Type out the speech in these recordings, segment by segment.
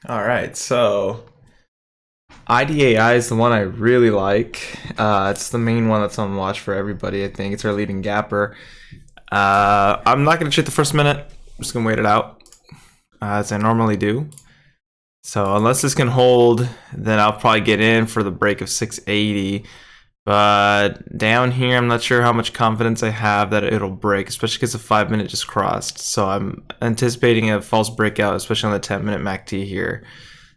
All right, so IDAI is the one I really like. It's the main one that's on watch for everybody. I think it's our leading gapper. I'm not going to trade the first minute. I'm just going to wait it out as I normally do. So unless this can hold, then I'll probably get in for the break of 680. But down here, I'm not sure how much confidence I have that it'll break, especially because the 5 minute just crossed. So I'm anticipating a false breakout, especially on the 10-minute MACD here.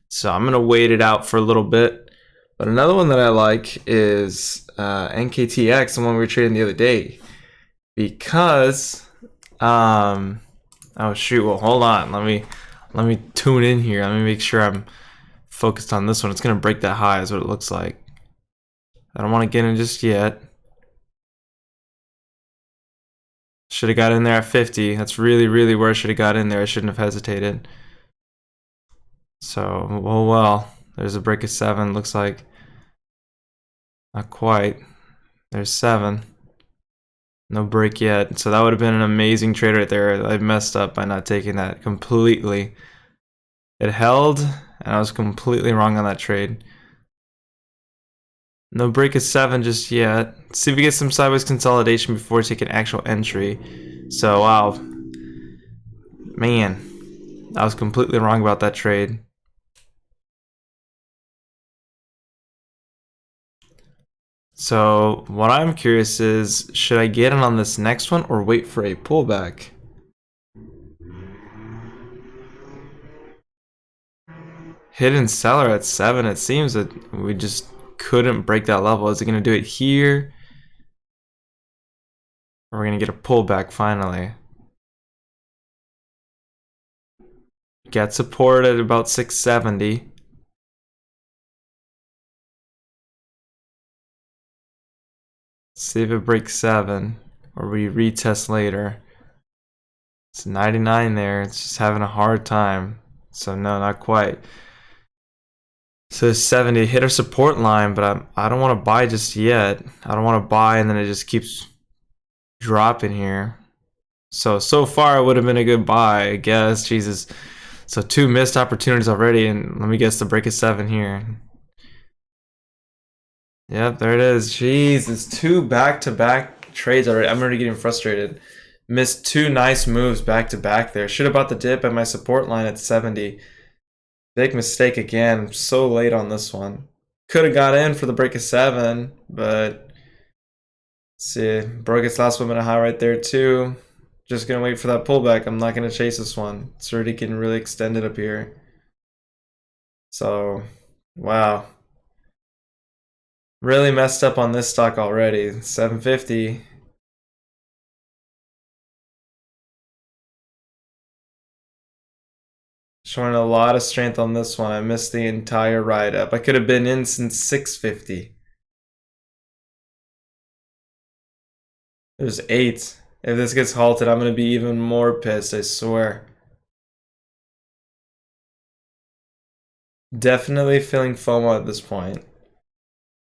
So I'm gonna wait it out for a little bit. But another one that I like is NKTX, the one we were trading the other day, because oh shoot, well hold on, let me tune in here. Let me make sure I'm focused on this one. It's gonna break that high is what it looks like. I don't want to get in just yet. Should have got in there at 50. That's really where I should have got in there. I shouldn't have hesitated. So, oh well. There's a break of 7. Looks like not quite. There's 7. No break yet. So that would have been an amazing trade right there. I messed up by not taking that completely. It held, and I was completely wrong on that trade. No break of 7 just yet. Let's see if we get some sideways consolidation before we take an actual entry. So, wow. Man, I was completely wrong about that trade. So, what I'm curious is, should I get in on this next one or wait for a pullback? Hidden seller at 7. It seems that we just couldn't break that level. Is it going to do it here? Or are we going to get a pullback finally? Get support at about 670. See if it breaks 7. Or we retest later. It's 99 there. It's just having a hard time. So no, not quite. So 70 hit our support line, but I don't want to buy just yet. I don't want to buy and then it just keeps dropping here. So far it would have been a good buy, I guess. Jesus. So 2 missed opportunities already, and let me guess the break is 7 here. Yep, there it is. Jeez, it's 2 back-to-back trades already. I'm already getting frustrated. Missed 2 nice moves back-to-back there. Should have bought the dip at my support line at 70. Big mistake again. I'm so late on this one. Could have got in for the break of 7, but let's see. Broke its last 1 minute high right there too. Just gonna wait for that pullback. I'm not gonna chase this one. It's already getting really extended up here. So, wow. Really messed up on this stock already. 750. Showing a lot of strength on this one. I missed the entire ride up. I could have been in since 650. There's 8. If this gets halted, I'm going to be even more pissed, I swear. Definitely feeling FOMO at this point. Let's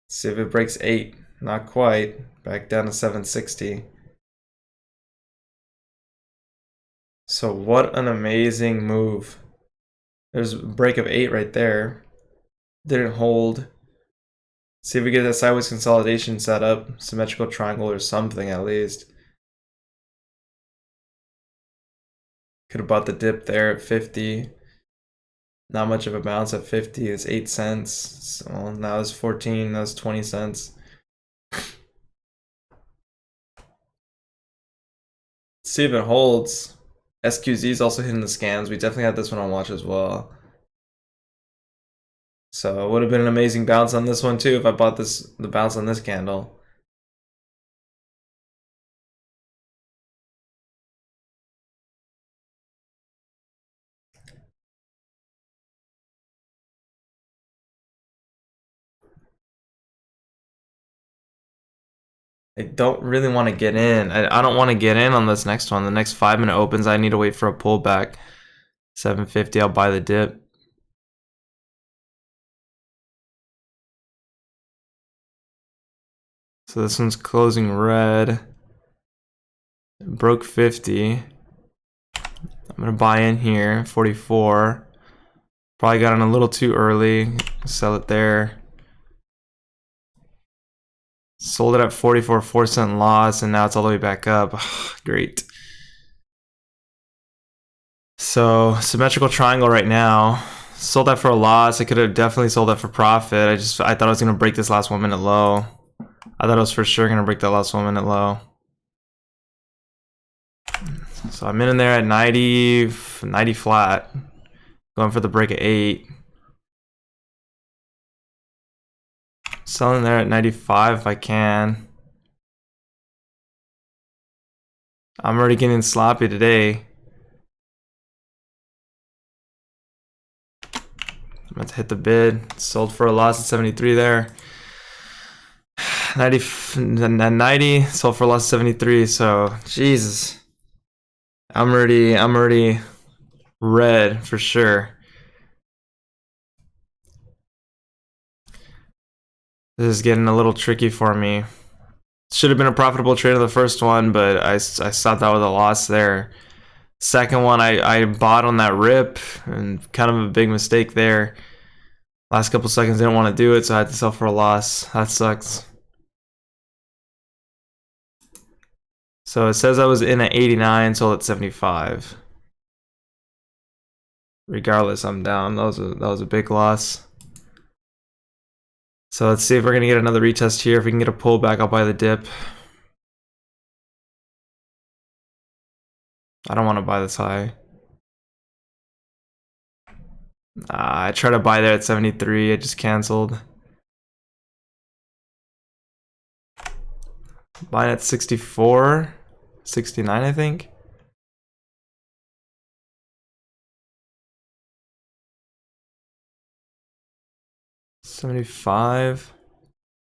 see if it breaks 8. Not quite. Back down to 760. So what an amazing move. There's a break of 8 right there. Didn't hold. See if we get that sideways consolidation set up. Symmetrical triangle or something at least. Could have bought the dip there at 50. Not much of a bounce at 50. It's 8 cents. So now it's 14. That's 20 cents. See if it holds. SQZ is also hitting the scans. We definitely had this one on watch as well. So it would have been an amazing bounce on this one too if I bought the bounce on this candle. I don't really want to get in. I don't want to get in on this next one. The next 5 minute opens, I need to wait for a pullback. 750, I'll buy the dip. So this one's closing red. Broke 50. I'm gonna buy in here, 44. Probably got in a little too early. Sell it there. Sold it at 44, 4-cent loss, and now it's all the way back up. Great. So symmetrical triangle right now. Sold that for a loss. I could have definitely sold that for profit. I thought I was gonna break this last 1 minute low. I thought I was for sure gonna break that last 1 minute low. So I'm in there at 90 flat. Going for the break at 8. Selling there at 95 if I can. I'm already getting sloppy today. I'm about to hit the bid. Sold for a loss at 73 there. 90, sold for a loss at 73. So Jesus, I'm already red for sure. This is getting a little tricky for me. Should have been a profitable trade in the first one, but I stopped out with a loss there. Second one, I bought on that rip, and kind of a big mistake there. Last couple seconds, didn't want to do it, so I had to sell for a loss. That sucks. So it says I was in at 89, sold at 75. Regardless, I'm down. That was a big loss. So let's see if we're gonna get another retest here. If we can get a pullback, I'll buy the dip. I don't want to buy this high. I tried to buy there at 73. I just canceled. Buying at 64, 69, I think. $75,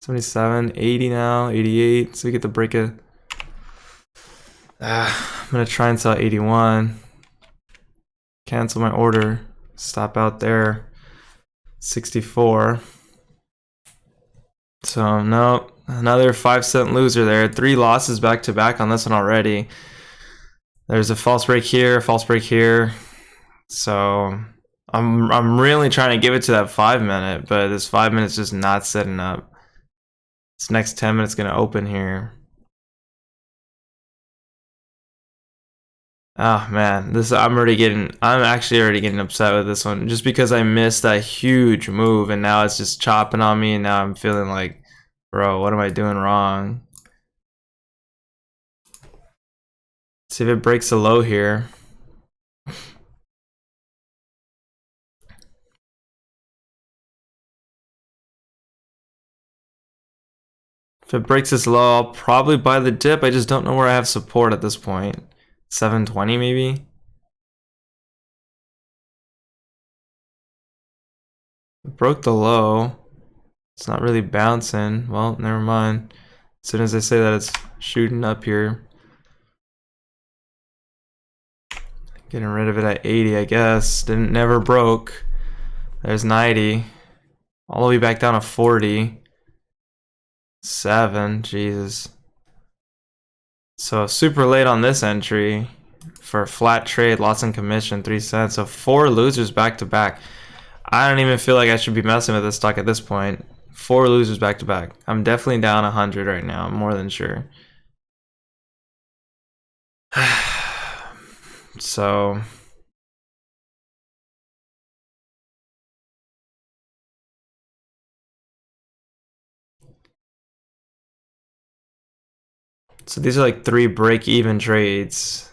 $77, $80 now, $88. So we get the break of. I'm gonna try and sell $81. Cancel my order. Stop out there. $64. So no, another 5-cent loser there. 3 losses back to back on this one already. There's a false break here, false break here. So I'm really trying to give it to that 5 minute, but this 5 minutes just not setting up. This next 10 minutes gonna open here. Oh man, I'm actually already getting upset with this one just because I missed that huge move and now it's just chopping on me and now I'm feeling like, bro, what am I doing wrong? See if it breaks a low here. If it breaks this low, I'll probably buy the dip. I just don't know where I have support at this point. 720 maybe? It broke the low. It's not really bouncing. Well, never mind. As soon as I say that, it's shooting up here. Getting rid of it at 80, I guess. Never broke. There's 90. All the way back down to 40. 7, Jesus. So super late on this entry for a flat trade, loss in commission, 3 cents. So 4 losers back to back. I don't even feel like I should be messing with this stock at this point. 4 losers back to back. I'm definitely down 100 right now. I'm more than sure. So these are like 3 break-even trades.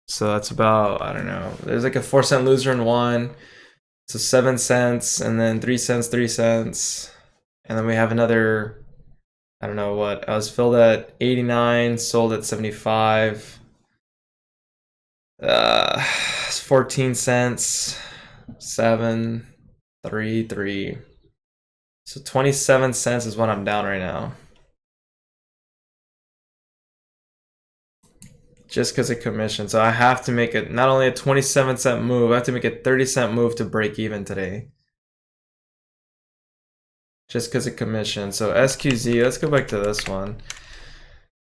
So that's about, I don't know. There's like a 4-cent loser in one. So 7 cents and then 3 cents, 3 cents. And then we have another, I don't know what. I was filled at 89, sold at 75. 14 cents. 7, 3, 3. So 27 cents is what I'm down right now. Just because of commission. So I have to make it not only a 27-cent move, I have to make a 30-cent move to break even today. Just because of commission. So SQZ, let's go back to this one.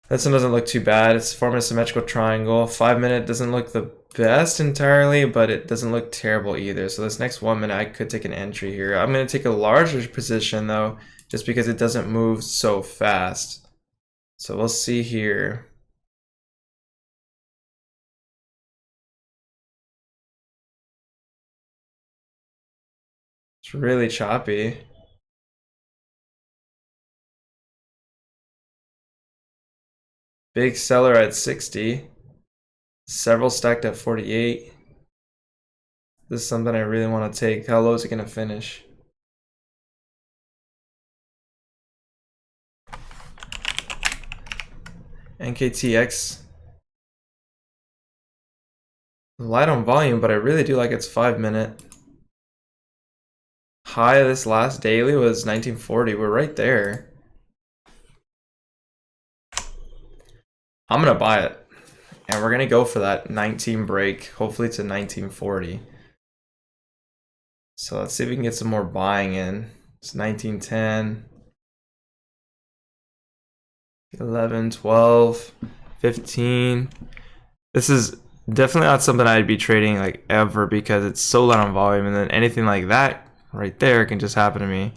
This one doesn't look too bad. It's forming a symmetrical triangle. 5 minute doesn't look the best entirely, but it doesn't look terrible either. So this next 1 minute, I could take an entry here. I'm going to take a larger position though, just because it doesn't move so fast. So we'll see here. It's really choppy. Big seller at 60. Several stacked at 48. This is something I really want to take. How low is it going to finish? NKTX. Light on volume, but I really do like its 5 minute. High of this last daily was 1940. We're right there. I'm going to buy it. And we're going to go for that 19 break. Hopefully it's a 1940. So let's see if we can get some more buying in. It's 1910. 11, 12, 15. This is definitely not something I'd be trading like ever because it's so light on volume, and then anything like that right there can just happen to me.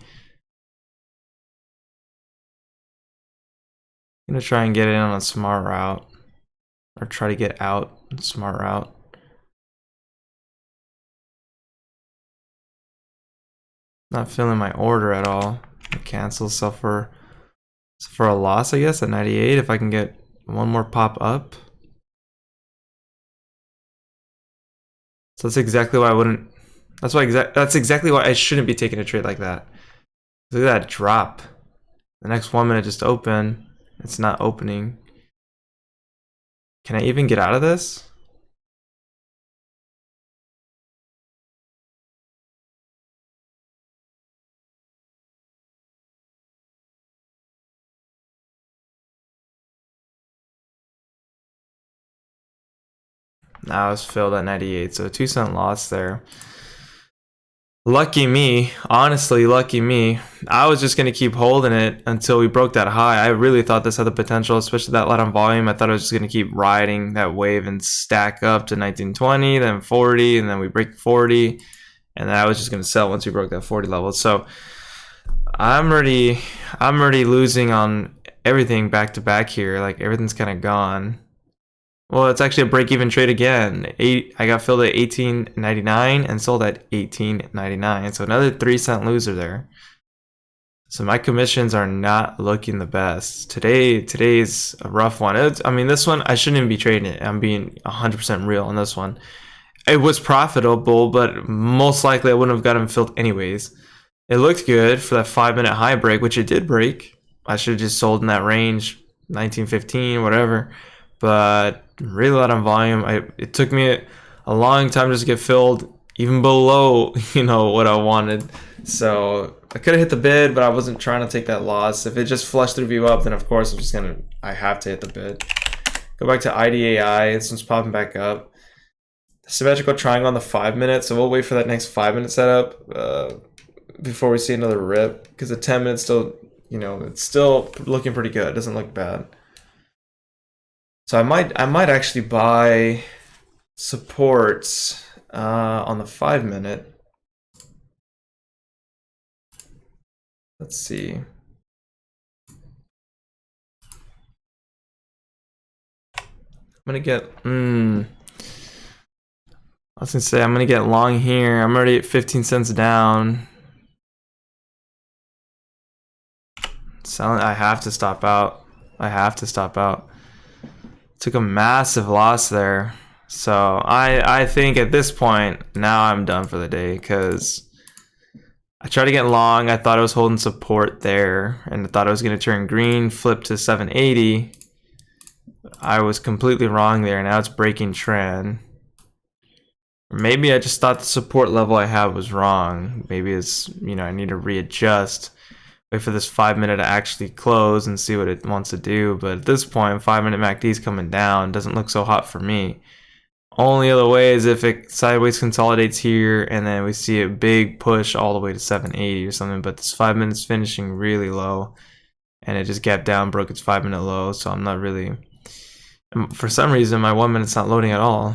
I'm gonna try and get in on a smart route, or try to get out smart route. Not feeling my order at all. Cancel, suffer for a loss, I guess, at 98 if I can get one more pop up. So that's exactly why I wouldn't. That's exactly why I shouldn't be taking a trade like that. Look at that drop. The next 1 minute just open. It's not opening. Can I even get out of this? Now it's filled at 98, so a 2-cent loss there. Lucky me, honestly, lucky me. I was just gonna keep holding it until we broke that high. I really thought this had the potential, especially that light on volume. I thought I was just gonna keep riding that wave and stack up to 1920, then 40, and then we break 40, and then I was just gonna sell once we broke that 40 level. So I'm already losing on everything back to back here. Like everything's kind of gone. Well, it's actually a break-even trade again. I got filled at 18.99 and sold at 18.99. So another 3-cent loser there. So my commissions are not looking the best. Today's a rough one. I mean, this one, I shouldn't even be trading it. I'm being 100% real on this one. It was profitable, but most likely I wouldn't have gotten filled anyways. It looked good for that 5-minute high break, which it did break. I should have just sold in that range, 1915, whatever. But really light on volume. It took me a long time just to get filled, even below what I wanted. So I could have hit the bid, but I wasn't trying to take that loss. If it just flushed through view up, then of course I have to hit the bid. Go back to IDAI. This one's popping back up. Symmetrical triangle on the 5 minute. So we'll wait for that next 5-minute setup before we see another rip, because the 10 minutes still, it's still looking pretty good. It doesn't look bad. So I might actually buy supports on the 5-minute. Let's see. I'm gonna get I was gonna say I'm gonna get long here. I'm already at 15 cents down. Selling. I have to stop out. Took a massive loss there. So I think at this point now I'm done for the day, because I tried to get long. I thought I was holding support there, and I thought I was going to turn green, flip to 780. I was completely wrong there. Now it's breaking trend. Maybe I just thought the support level I had was wrong. Maybe it's, I need to readjust. Wait for this 5-minute to actually close and see what it wants to do. But at this point, 5-minute MACD is coming down. Doesn't look so hot for me. Only other way is if it sideways consolidates here and then we see a big push all the way to 780 or something. But this 5 minutes finishing really low, and it just gapped down, broke its 5-minute low. So I'm not really, for some reason my 1 minute's not loading at all.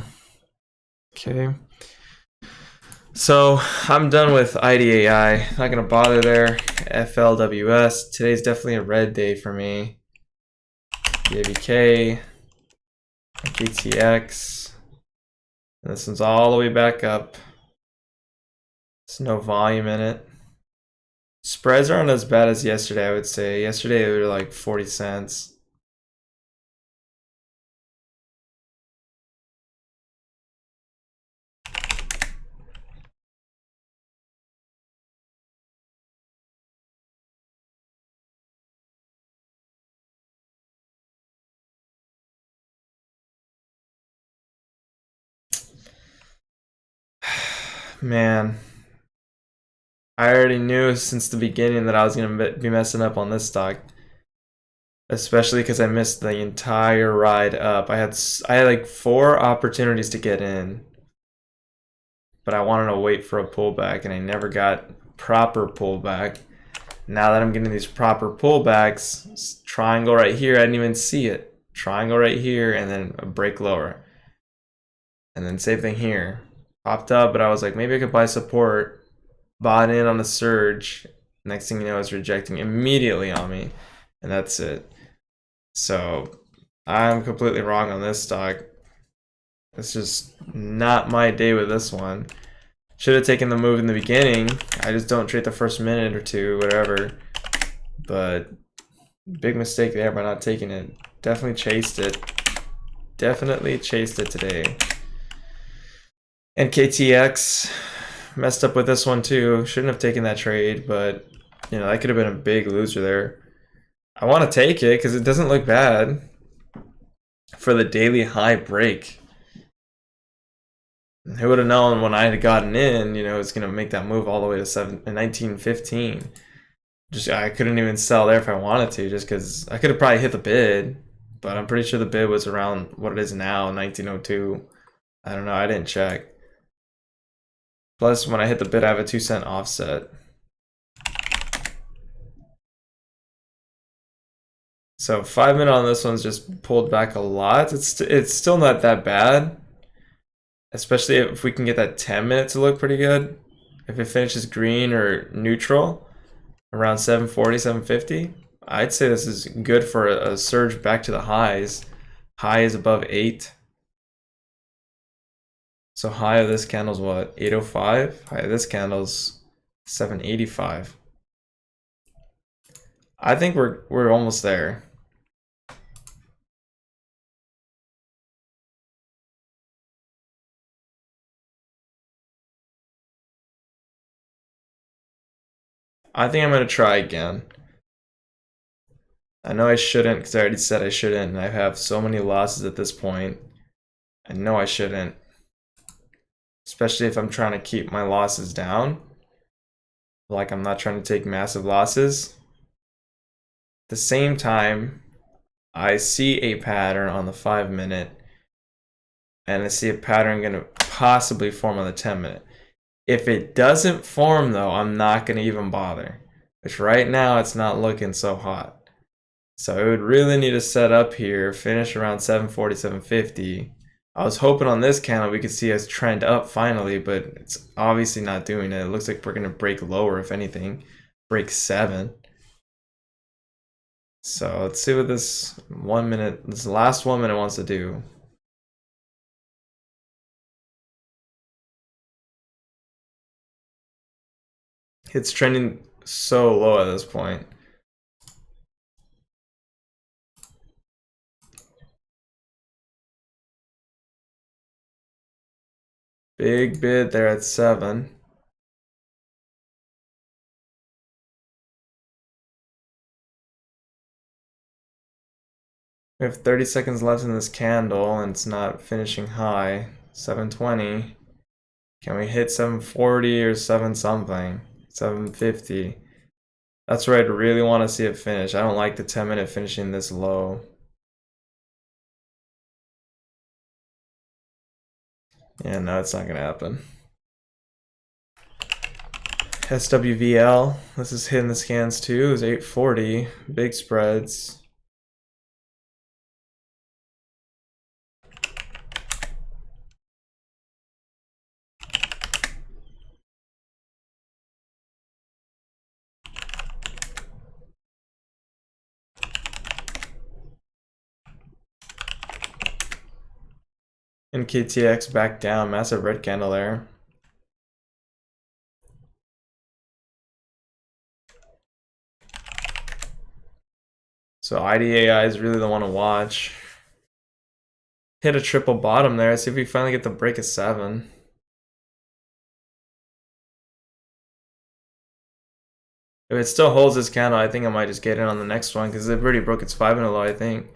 Okay. So I'm done with IDAI. Not gonna bother there. FLWS. Today's definitely a red day for me. BABK. NKTX. And this one's all the way back up. There's no volume in it. Spreads aren't as bad as yesterday, I would say. Yesterday they were like 40 cents. Man, I already knew since the beginning that I was gonna be messing up on this stock, especially because I missed the entire ride up. I had like 4 opportunities to get in, but I wanted to wait for a pullback, and I never got proper pullback. Now that I'm getting these proper pullbacks, triangle right here, I didn't even see it. Triangle right here, and then a break lower, and then same thing here. Popped up, but I was like, maybe I could buy support. Bought in on the surge. Next thing you know, it's rejecting immediately on me, and that's it. So I'm completely wrong on this stock. It's just not my day with this one. Should have taken the move in the beginning. I just don't trade the first minute or two, whatever. But big mistake there by not taking it. Definitely chased it. Definitely chased it today. NKTX messed up with this one too. Shouldn't have taken that trade, but you know, that could have been a big loser there. I want to take it because it doesn't look bad for the daily high break. Who would have known when I had gotten in, you know, it's going to make that move all the way to 1915. Just I couldn't even sell there if I wanted to, just because I could have probably hit the bid, but I'm pretty sure the bid was around what it is now, 1902. I don't know, I didn't check. Plus, when I hit the bid, I have a 2-cent offset. So 5 minute on this one's just pulled back a lot. It's still not that bad, especially if we can get that 10 minute to look pretty good. If it finishes green or neutral around 740, 750, I'd say this is good for a surge back to the highs. High is above 8. So high of this candle's what? 805? High of this candle's 785. I think we're almost there. I think I'm gonna try again. I know I shouldn't because I already said I shouldn't, and I have so many losses at this point. I know I shouldn't. Especially if I'm trying to keep my losses down. Like I'm not trying to take massive losses. At the same time, I see a pattern on the 5 minute, and I see a pattern gonna possibly form on the 10 minute. If it doesn't form though, I'm not gonna even bother. Which right now it's not looking so hot. So I would really need to set up here, finish around 740, 750. I was hoping on this candle we could see us trend up finally, but it's obviously not doing it. It looks like we're going to break lower, if anything. Break 7. So let's see what this last 1 minute wants to do. It's trending so low at this point. Big bid there at 7. We have 30 seconds left in this candle, and it's not finishing high. 720. Can we hit 740 or 7 something? 750. That's where I'd really want to see it finish. I don't like the 10 minute finishing this low. Yeah, no, it's not going to happen. SWVL, this is hitting the scans too. It was 840. Big spreads. NKTX back down, massive red candle there. So IDAI is really the one to watch. Hit a triple bottom there. See if we finally get the break of 7. If it still holds this candle, I think I might just get in on the next one because it already broke its 5-minute low, I think.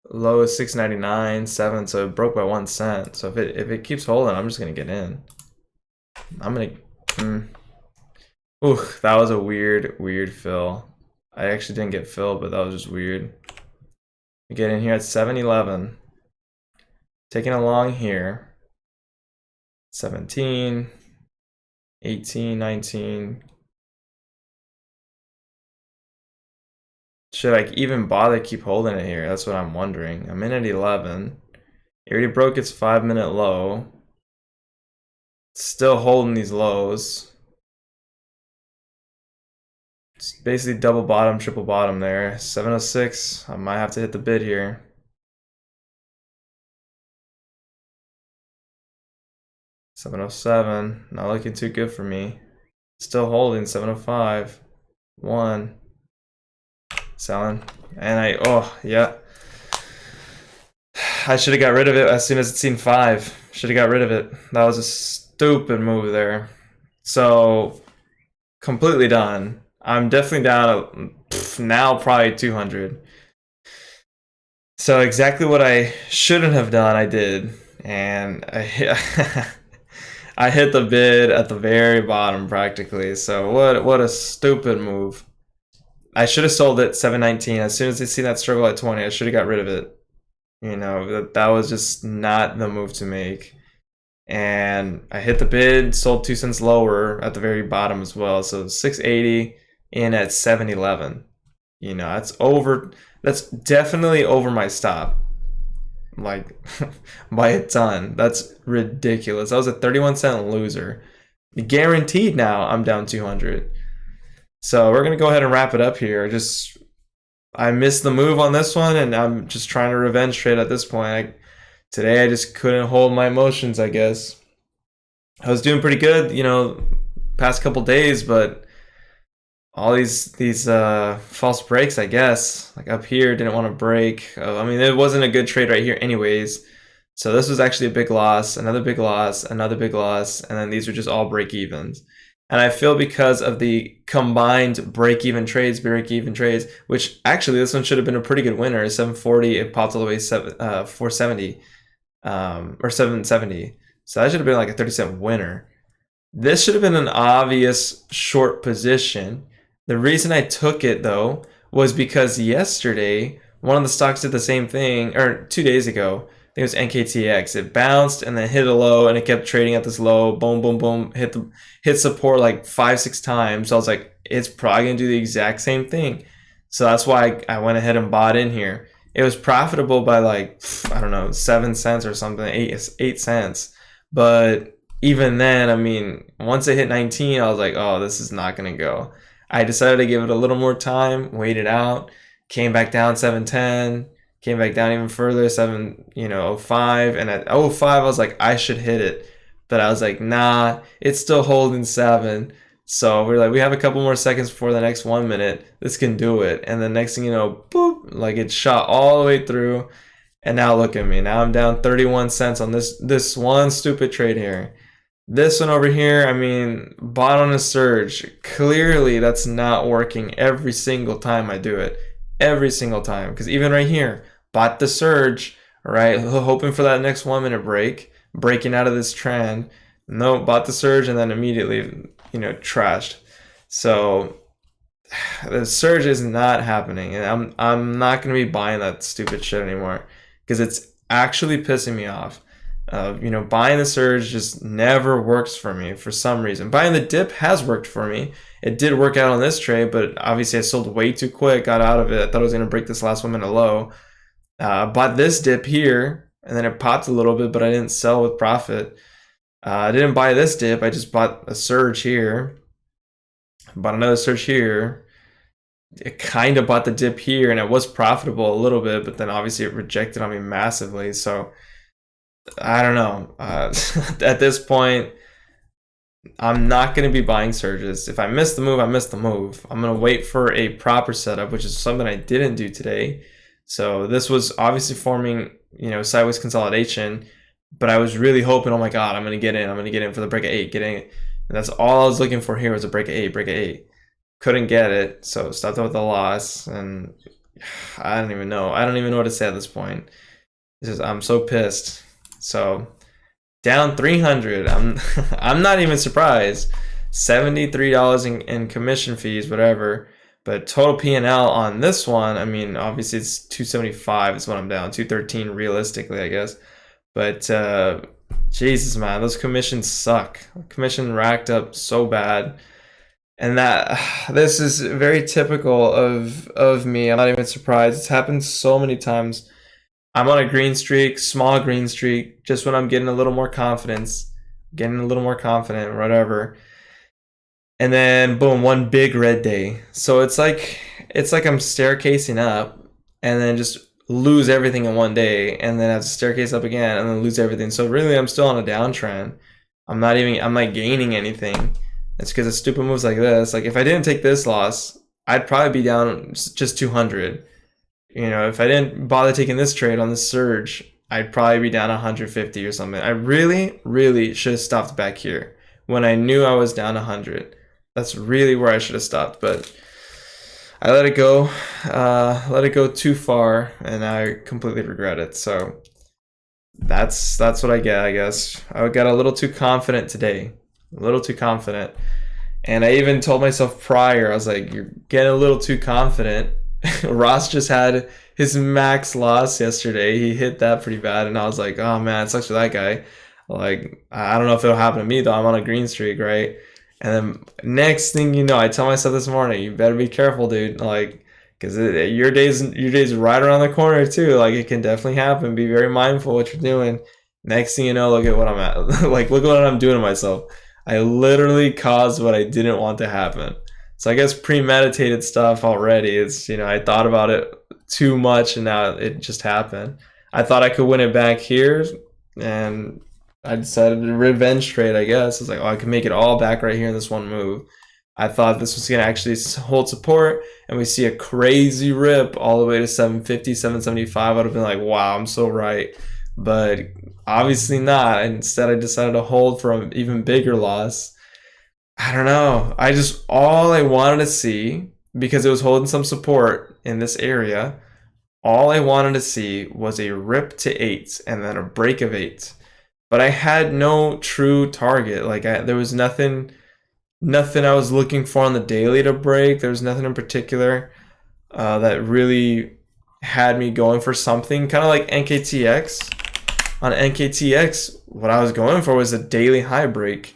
Low is 6.99, 7, so it broke by 1 cent. So if it keeps holding, I'm just gonna get in. I'm gonna. Ooh, that was a weird fill. I actually didn't get filled, but that was just weird. We get in here at 7.11. Taking a long here. 17, 18, 19. Should I even bother keep holding it here? That's what I'm wondering. I'm in at 11. It already broke its 5-minute low. Still holding these lows. It's basically double bottom, triple bottom there. 706. I might have to hit the bid here. $707. Not looking too good for me. Still holding. 705. 1. Selling. And yeah. I should have got rid of it as soon as it's seen 5. Should have got rid of it. That was a stupid move there. So, completely done. I'm definitely down now probably 200. So exactly what I shouldn't have done, I did. And I hit the bid at the very bottom practically. So what a stupid move. I should have sold it 7.19. As soon as I see that struggle at 20, I should have got rid of it. You know, that was just not the move to make. And I hit the bid, sold 2 cents lower at the very bottom as well. So 680 in at 7.11. You know, that's definitely over my stop. Like by a ton. That's ridiculous. I was a 31-cent loser. Guaranteed now I'm down 200. So we're gonna go ahead and wrap it up here. I missed the move on this one, and I'm just trying to revenge trade at this point. Today I just couldn't hold my emotions, I guess. I was doing pretty good, you know, past couple days, but all these false breaks, I guess. Like up here, didn't want to break. I mean, it wasn't a good trade right here anyways. So this was actually a big loss, another big loss, another big loss, and then these are just all break evens. And I feel because of the combined break-even trades, which actually this one should have been a pretty good winner. 740, it popped all the way 470, or 770. So that should have been like a 30-cent winner. This should have been an obvious short position. The reason I took it though was because yesterday one of the stocks did the same thing, or 2 days ago. I think it was NKTX. It bounced and then hit a low, and it kept trading at this low. Boom, boom, boom. Hit support like 5-6 times. So I was like, it's probably gonna do the exact same thing. So that's why I went ahead and bought in here. It was profitable by like, I don't know, 7 cents or something, 8 cents. But even then, I mean, once it hit 19, I was like, oh, this is not gonna go. I decided to give it a little more time, wait it out, came back down 710. Came back down even further, 7.05, and at 0.05 I was like, I should hit it, but I was like, nah, it's still holding 7. So we're like, we have a couple more seconds before the next 1 minute. This can do it. And the next thing you know, boop, like it shot all the way through. And now look at me. Now I'm down 31 cents on this one stupid trade here. This one over here, I mean, bought on a surge. Clearly that's not working every single time I do it. Every single time, because even right here, bought the surge, right? Hoping for that next 1 minute break, breaking out of this trend. No, bought the surge and then immediately, trashed. So the surge is not happening, and I'm not gonna be buying that stupid shit anymore because it's actually pissing me off. Buying the surge just never works for me for some reason. Buying the dip has worked for me. It did work out on this trade, but obviously I sold way too quick, got out of it. I thought I was going to break this last 1 minute low. Bought this dip here, and then it popped a little bit, but I didn't sell with profit. I didn't buy this dip. I just bought a surge here. Bought another surge here. It kind of bought the dip here, and it was profitable a little bit, but then obviously it rejected on me massively. So I don't know. At this point, I'm not going to be buying surges. If I miss the move, I miss the move. I'm going to wait for a proper setup, which is something I didn't do today. So this was obviously forming, sideways consolidation, but I was really hoping, oh my God, I'm going to get in. I'm going to get in for the break of 8, get in. And that's all I was looking for here was a break of 8, break of 8. Couldn't get it, so stopped out with a loss, and I don't even know. I don't even know what to say at this point. I'm so pissed. So down 300. I'm not even surprised. $73 in commission fees, whatever. But total P&L on this one, I mean, obviously it's 275 is what I'm down. 213 realistically, I guess. But Jesus, man, those commissions suck. Commission racked up so bad. And this is very typical of me. I'm not even surprised. It's happened so many times. I'm on a green streak, small green streak, just when I'm getting a little more confidence, whatever. And then boom, one big red day. So it's like I'm staircasing up and then just lose everything in one day and then have to staircase up again and then lose everything. So really I'm still on a downtrend. I'm not gaining anything. It's because of stupid moves like this. Like if I didn't take this loss, I'd probably be down just 200. If I didn't bother taking this trade on this surge, I'd probably be down 150 or something. I really, really should have stopped back here when I knew I was down 100. That's really where I should have stopped, but I let it go too far, and I completely regret it. So that's what I get, I guess. I got a little too confident today, and I even told myself prior, I was like, you're getting a little too confident. Ross just had his max loss yesterday. He hit that pretty bad, and I was like, oh man, it sucks for that guy. Like, I don't know if it'll happen to me though. I'm on a green streak, right? And then next thing you know, I tell myself this morning, you better be careful, dude. Like, because your day's right around the corner too. Like, it can definitely happen. Be very mindful what you're doing. Next thing you know, look at what I'm at. Like, look at what I'm doing to myself. I literally caused what I didn't want to happen. So I guess premeditated stuff already. It's, I thought about it too much and now it just happened. I thought I could win it back here and I decided to revenge trade, I guess. It's like, oh, I can make it all back right here in this one move. I thought this was going to actually hold support and we see a crazy rip all the way to 750, 775. I would have been like, wow, I'm so right. But obviously not. Instead, I decided to hold for an even bigger loss. I don't know. All I wanted to see, because it was holding some support in this area, all I wanted to see was a rip to 8 and then a break of 8. But I had no true target. Like, there was nothing I was looking for on the daily to break. There was nothing in particular that really had me going for something. Kind of like NKTX. On NKTX, what I was going for was a daily high break.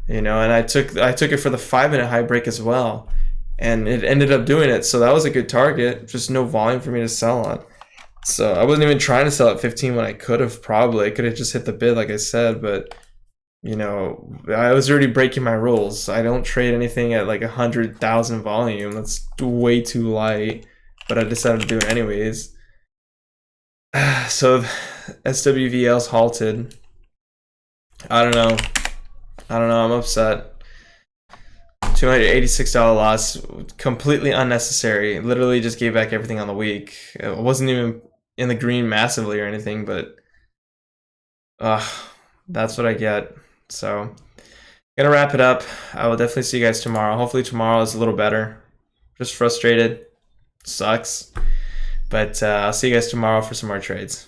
And I took it for the 5-minute high break as well. And it ended up doing it. So that was a good target. Just no volume for me to sell on. So I wasn't even trying to sell at 15 when I could have probably. I could have just hit the bid like I said, but I was already breaking my rules. I don't trade anything at like 100,000 volume. That's way too light, but I decided to do it anyways. So SWVL's halted. I don't know. I'm upset. $286 loss, completely unnecessary. Literally just gave back everything on the week. It wasn't even in the green massively or anything, but that's what I get. So gonna wrap it up. I will definitely see you guys tomorrow. Hopefully tomorrow is a little better. Just frustrated. Sucks. But I'll see you guys tomorrow for some more trades.